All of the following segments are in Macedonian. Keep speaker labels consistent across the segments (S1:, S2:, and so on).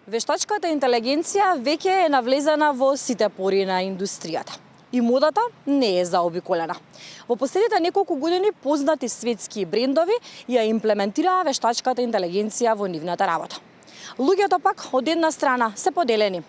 S1: Вештачката интелигенција веќе е навлезена во сите пори на индустријата. И модата не е заобиколена. Во последните неколку години познати светски брендови ја имплементираа вештачката интелигенција во нивната работа. Луѓето пак од една страна се поделени.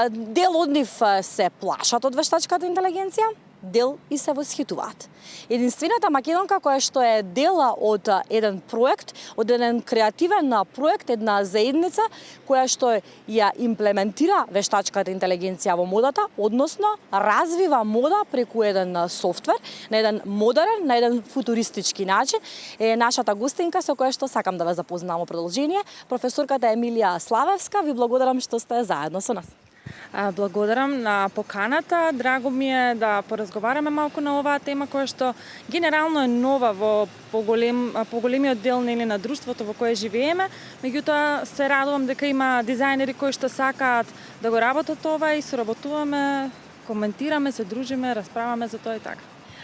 S1: Дел од нив се плашат од вештачката интелигенција, дел и се восхитуваат. Единствената македонка која што е дела од еден проект, од еден креативен проект, една заедница која што ја имплементира вештачката интелигенција во модата, односно развива мода преку еден софтвер, на еден модерен, на еден футуристички начин, е нашата гостинка со која што сакам да ве запознам во продолжение, професорката Емилија Славевска. Ви благодарам што сте заедно со нас.
S2: Благодарам на поканата. Драго ми е да поразговараме малку на оваа тема која што генерално е нова во поголемиот дел на друштвото во кое живееме. Меѓутоа се радувам дека има дизајнери кои што сакаат да го работат ова и соработуваме, коментираме, се дружиме, расправаме за тоа и така.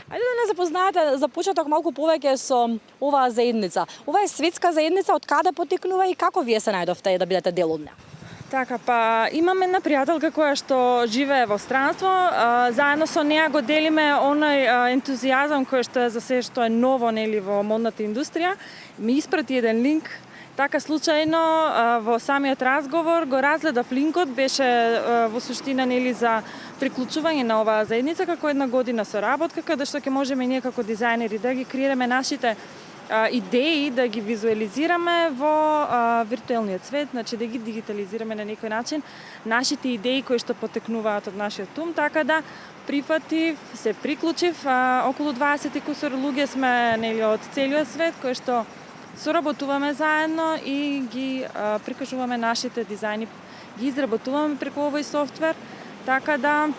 S1: Ајде да не запознаете за почеток малку повеќе со оваа заедница. Ова е светска заедница, од каде потекнува и како вие се најдовте да бидете дел од неа?
S2: Така, па имаме една пријателка која што живее во странство, заедно со неа го делиме оној ентузијазам кој што е за се што е ново нели во модната индустрија. Ми испрати еден линк, така случајно во самиот разговор го разгледав линкот, беше во суштина нели за приклучување на оваа заедница како една година соработка каде што ќе можеме ние како дизајнери да ги креираме нашите идеи, да ги визуализираме во виртуелниот свет, значи да ги дигитализираме на некој начин нашите идеи кои што потекнуваат од нашиот ум, така да прифатив, се приклучив, околу 20 кусор луѓе сме нели од целиот свет кои што соработуваме заедно и ги прикажуваме нашите дизајни, ги изработуваме преку овој софтвер, така да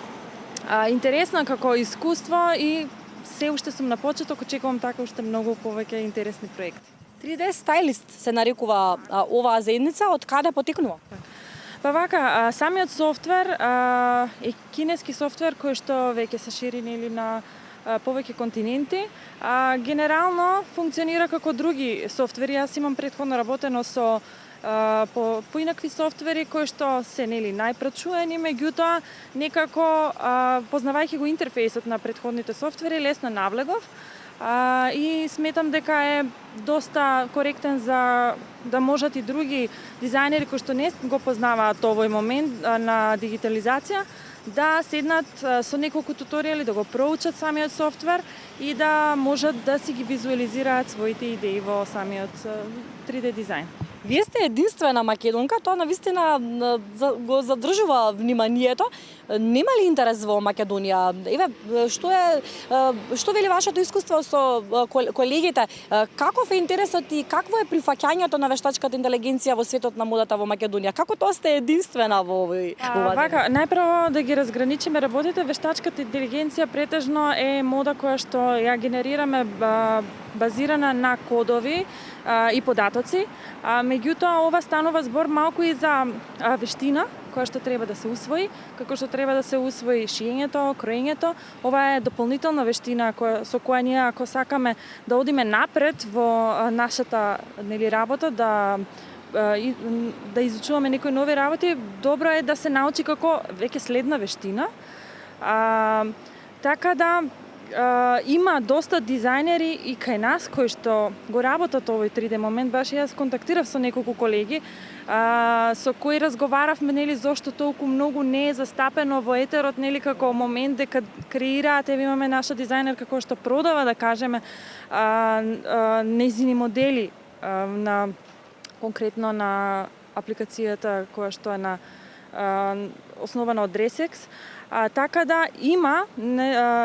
S2: интересно како искуство и се уште сум на почеток, очекувам така уште многу повеќе интересни проекти.
S1: 3D стајлист се нарекува оваа заедница, од каде потекнува?
S2: Па вака, самиот софтвер е кинески софтвер кој што веќе се шири нели на повеќе континенти. Генерално функционира како други софтвери. Јас имам претходно работено со поинакви софтвери кои што се нели најпрачуени, меѓутоа некако познавајќи го интерфејсот на претходните софтвери лесно навлегов и сметам дека е доста коректен за да можат и други дизајнери кои што не го познаваат овој момент на дигитализација да седнат со неколку туторијали, да го проучат самиот софтвер и да можат да си ги визуализираат своите идеи во самиот 3D дизајн.
S1: Вие сте единствена македонка, тоа навистина го задржува вниманието. Нема ли интерес во Македонија? Еве, што вели вашето искуство со колегите? Каков е интересот и какво е прифаќањето на вештачката интелигенција во светот на модата во Македонија? Како тоа сте единствена во ова?
S2: Вака, најпрво да ги разграничиме работите. Вештачката интелигенција претежно е мода која што ја генерираме базирана на кодови и податоци. Меѓутоа, ова станува збор малку и за вештина која што треба да се усвои, како што треба да се усвои шиењето, кроењето. Ова е дополнителна вештина со која ние ако сакаме да одиме напред во нашата нели работа, да изучуваме некои нови работи, добро е да се научи како веќе следна вештина. Така да има доста дизајнери и кај нас кои што го работат овој 3D момент. Баш јас контактирав со неколку колеги со кои разговаравме нели зошто толку многу не е застапено во етерот нели како момент дека креираат, еве имаме наша дизајнерка која што продава да кажеме нејзини модели на конкретно на апликацијата која што е на основана од Dresex. Така да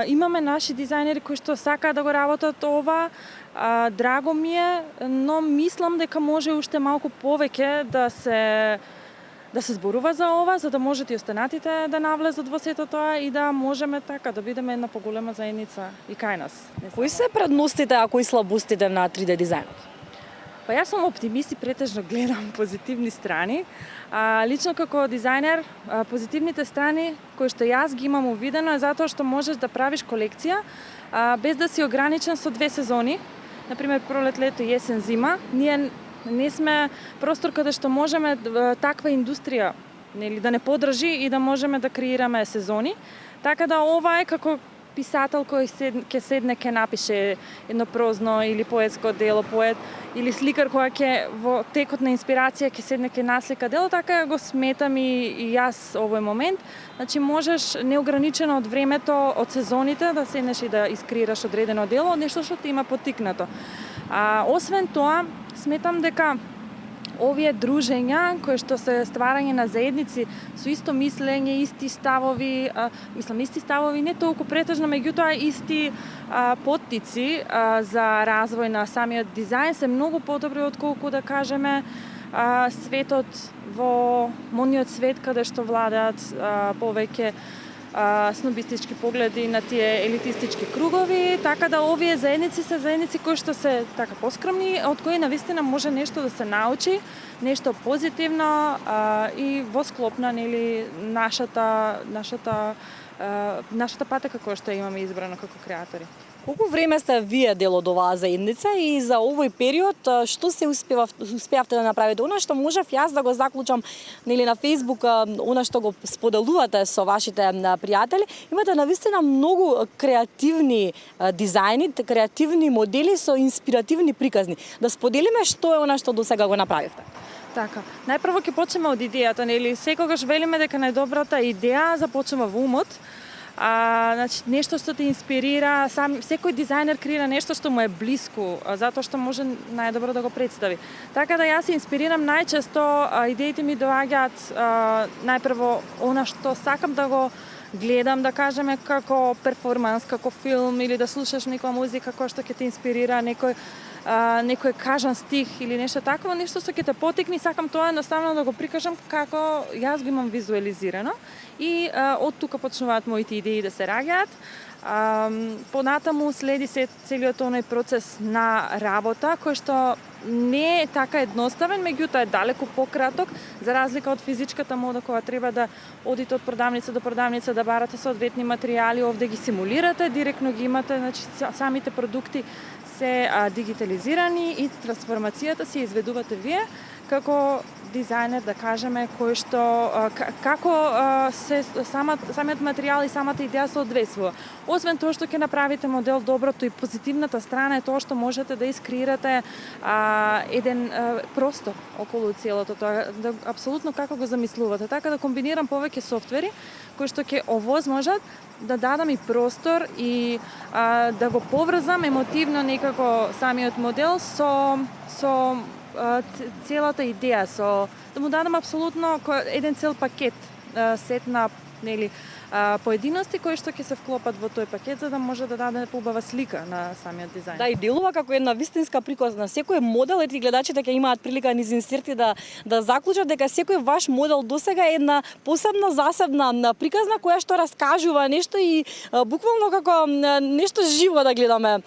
S2: имаме наши дизајнери кои што сакаат да го работат ова. Драго ми е, но мислам дека може уште малку повеќе да се зборува за ова, за да можат и останатите да навлезат во сето тоа и да можеме така да бидеме една поголема заедница и кај нас.
S1: Кои се предностите, а кои слабостите на 3D дизајнот?
S2: Па јас сум оптимист и претежно гледам позитивни страни. Лично како дизајнер, позитивните страни кои што јас ги имам увидено е затоа што можеш да правиш колекција без да си ограничен со 2 сезони. Например, пролет, лето, јесен, зима. Ние не сме простор каде што можеме таква индустрија да не подржи и да можеме да креираме сезони. Така да ова е како писател кој ќе седне, ќе напише едно прозно или поетско дело, поет или сликар која ќе во текот на инспирација ќе седне, ќе наслика дело, така го сметам и јас овој момент. Значи можеш неограничено од времето, од сезоните да седнеш и да искреираш одредено дело, нешто што ти има поттикнато. Освен тоа, сметам дека овие дружења кои што се стварање на заедници со исто мислење, исти ставови, исти ставови, не толку претежно, меѓутоа исти поттици за развој на самиот дизајн се многу подобри отколку да кажеме светот во модниот свет каде што владаат повеќе снобистички погледи на тие елитистички кругови, така да овие заедници се заедници кои што се така поскромни, од кои навистина може нешто да се научи, нешто позитивно и во склоп на нашата патека која што имаме избрано како креатори.
S1: Колку време сте вие дел од оваа заедница и за овој период што се успеавте да направите? Она што можев јас да го заклучам на Facebook, она што го споделувате со вашите пријатели, имате навистина многу креативни дизајни, креативни модели со инспиративни приказни. Да споделиме што е она што досега го направивте.
S2: Така, најпрво ќе почнеме од идејата, секогаш велиме дека најдобрата идеја започнува во умот. Значи, нешто што те инспирира, секој дизајнер креира нешто што му е блиску, затоа што може најдобро да го представи. Така да јас се инспирирам најчесто, идеите ми доаѓаат најпрво она што сакам да го гледам, да кажеме, како перформанс, како филм или да слушаш некоја музика која што ќе те инспирира, некој кажан стих или нешто такво, нешто што ќе те потикне, сакам тоа едноставно да го прикажам како јас го имам визуализирано и од тука почнуваат моите идеи да се раѓаат. Понатаму следи се целиот оној процес на работа кој што не е така едноставен, меѓутоа е далеку пократок за разлика од физичката мода која треба да одите од продавница до продавница, да барате соодветни материјали, овде ги симулирате, директно ги имате, значи самите продукти се дигитализирани и трансформацијата се изведувате вие како дизајнер, да кажеме, кој што како самиот материјал и самата идеја се одвесува. Освен тоа што ќе направите модел, доброто и позитивната страна е тоа што можете да искреирате еден простор околу целото тоа, да апсолутно како го замислувате, така да комбинирам повеќе софтвери кои што ќе овозможат да дадам и простор и да го поврзам емотивно некако самиот модел со целата идеја, да му дадам апсолутно еден цел пакет, сет на поединости кои што ќе се вклопат во тој пакет за да може да даде поубава слика на самиот дизајн.
S1: Да, и делува како една вистинска приказна. Секој модел, ети гледачите ќе имаат прилика низ инсерти да заклучат дека секој ваш модел досега е една посебна засебна приказна која што раскажува нешто и буквално како нешто живо да гледаме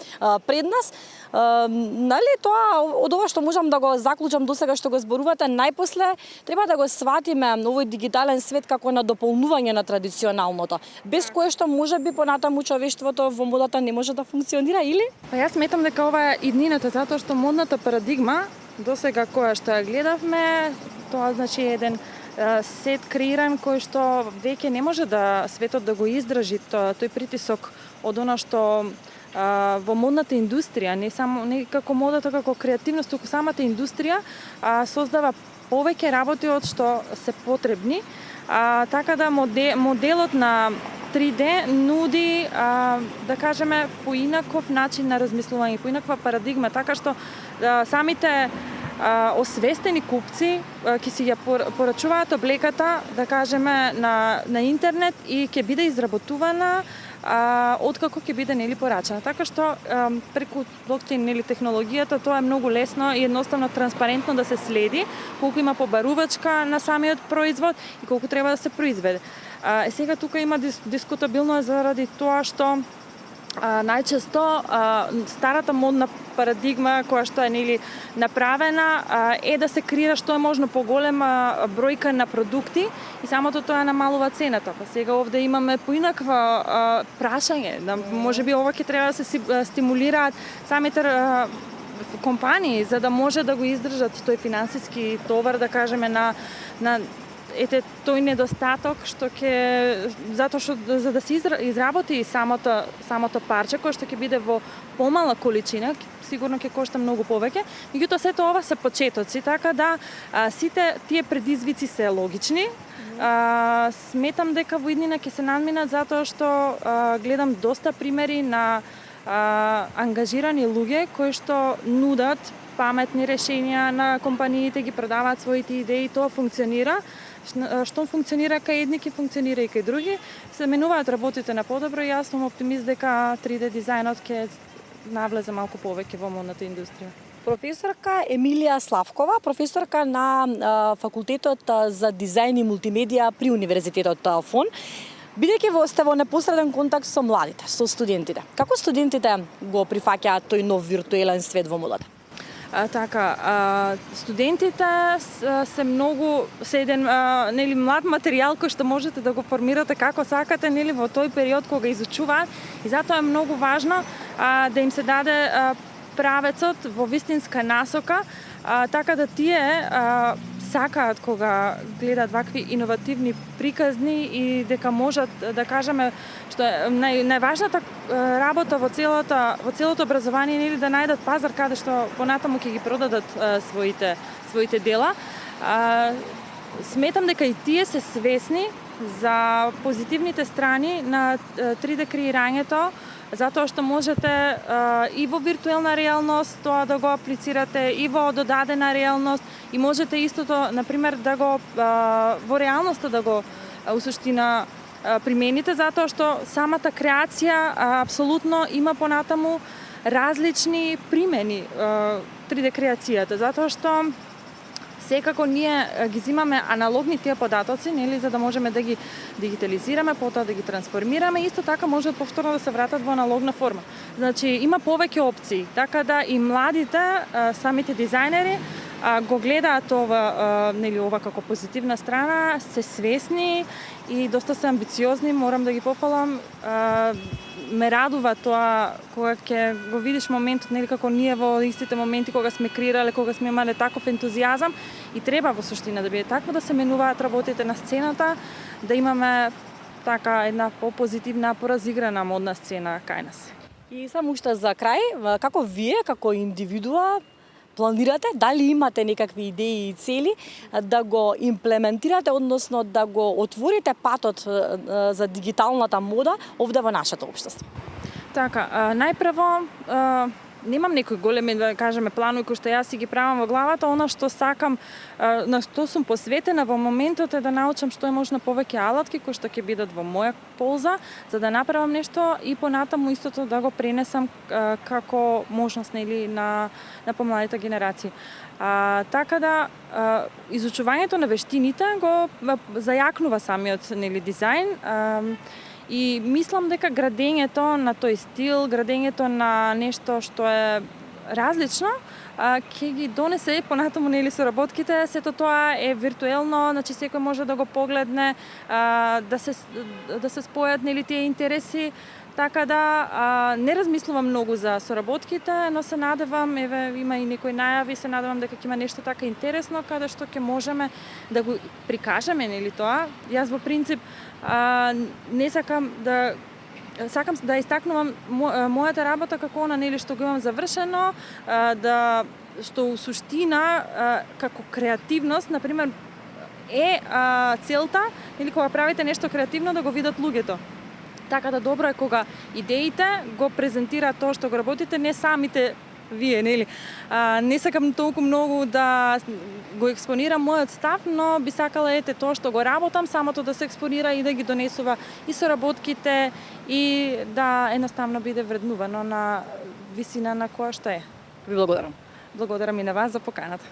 S1: пред нас. Тоа од ова што можам да го заклучам досега што го зборувате, најпосле треба да го сватиме овој дигитален свет како на дополнување на традиционалното, без кое што можеби понатаму човештвото во модата не може да функционира, или?
S2: Па јас сметам дека ова е иднината, затоа што модната парадигма досега која што ја гледавме, тоа значи еден сет креиран кој што веќе не може да светот да го издржи тој притисок од она што во модната индустрија, не како модата, како креативност, туку самата индустрија создава повеќе работи од што се потребни. Така да моделот на 3D нуди, да кажеме, поинаков начин на размислување, поинаква парадигма, така што самите освестени купци ќе си ја порачуваат облеката, да кажеме, на интернет и ќе биде изработувана откако ќе биде порачана. Така што преку блокчейн технологијата тоа е многу лесно и едноставно транспарентно да се следи колку има побарувачка на самиот производ и колку треба да се произведе. Сега тука има дискутабилно заради тоа што најчесто старата модна парадигма која што е направена е да се креира што е можно поголема бројка на продукти и самото тоа намалува цената. Па сега овде имаме поинаква прашање, можеби ова ќе треба да се стимулираат самите компании, за да може да го издржат тој финансиски товар, да кажеме, на тој недостаток што ќе, затоа што за да се изработи самото парче кој што ќе биде во помала количина, сигурно ќе кошта многу повеќе. Меѓутоа сето ова се почетоци, така да сите тие предизвици се логични. Сметам дека во иднина ќе се надминат затоа што гледам доста примери на ангажирани луѓе кои што нудат паметни решенија на компаниите, ги продаваат своите идеи, тоа функционира. Што функционира кај едни, ќе функционира и кај други. Се менуваат работите на подобро и јас сум оптимист дека 3D дизајнот ќе навлезе малку повеќе во модната индустрија.
S1: Професорка Емилија Славкова, професорка на факултетот за дизајн и мултимедија при Универзитетот ФОН. Бидејќи сте во непосреден контакт со младите, со студентите, како студентите го прифаќаат тој нов виртуелен свет во модата?
S2: Студентите се еден млад материјал кој што можете да го формирате како сакате во тој период кога изучуваат, и затоа е многу важно да им се даде правецот во вистинска насока, така да тие сакаат кога гледаат вакви иновативни приказни и дека можат да кажеме што е најважната работа во целото образование, да најдат пазар каде што понатаму ќе ги продадат своите дела. Сметам дека и тие се свесни за позитивните страни на 3D креирањето, затоа што можете и во виртуелна реалност тоа да го аплицирате, и во додадена реалност, и можете истото, например, да го во реалноста да го усуштина примените, затоа што самата креација апсолутно има понатаму различни примени 3D креацијата, затоа што секако ние ги зимаме аналогни тие податоци, за да можеме да ги дигитализираме, потоа да ги трансформираме, исто така можат повторно да се вратат во аналогна форма. Значи има повеќе опции, така да и младите, самите дизајнери го гледаат ова како позитивна страна, се свесни и доста се амбициозни, морам да ги пофалам. Ме радува тоа кога ќе го видиш моментот, како ние во истите моменти кога сме креирале, кога сме имале таков ентузијазам, и треба во суштина да биде такво, да се менуваат работите на сцената, да имаме така една попозитивна, поразиграна модна сцена кај нас.
S1: И само уште за крај, како вие, како индивидуа, планирате, дали имате некакви идеи и цели да го имплементирате, односно да го отворите патот за дигиталната мода овде во нашето општество?
S2: Така, најпрво, немам некои големи, да кажеме, планови кои што јас си ги правам во главата. Она што сакам, на што сум посветена во моментот, е да научам што е можно повеќе алатки кои што ќе бидат во моја полза, за да направам нешто и понатаму истото да го пренесам како можност на помладите генерации. Така да изучувањето на вештините го зајакнува самиот дизајн. И мислам дека градењето на тој стил, градењето на нешто што е различно, ќе ги донесе понатаму со работките. Сето тоа е виртуелно, значи секој може да го погледне, да се спојат тие интереси. Така да не размислувам многу за соработките, но се надевам, има и некои најави, се надевам дека ќе има нешто така интересно каде што ќе можеме да го прикажеме тоа. Јас во принцип не сакам да истакнувам мојата работа како она што го имам завршено, што у суштина како креативност, например, е целта, кога правите нешто креативно да го видат луѓето. Така да добро е кога идеите го презентираат тоа што го работите, не самите вие, Не сакам толку многу да го експонирам мојот став, но би сакала тоа што го работам, самото да се експонира и да ги донесува и соработките и да едноставно биде вреднувано на висина на која што е.
S1: Ви благодарам.
S2: Благодарам и на вас за поканата.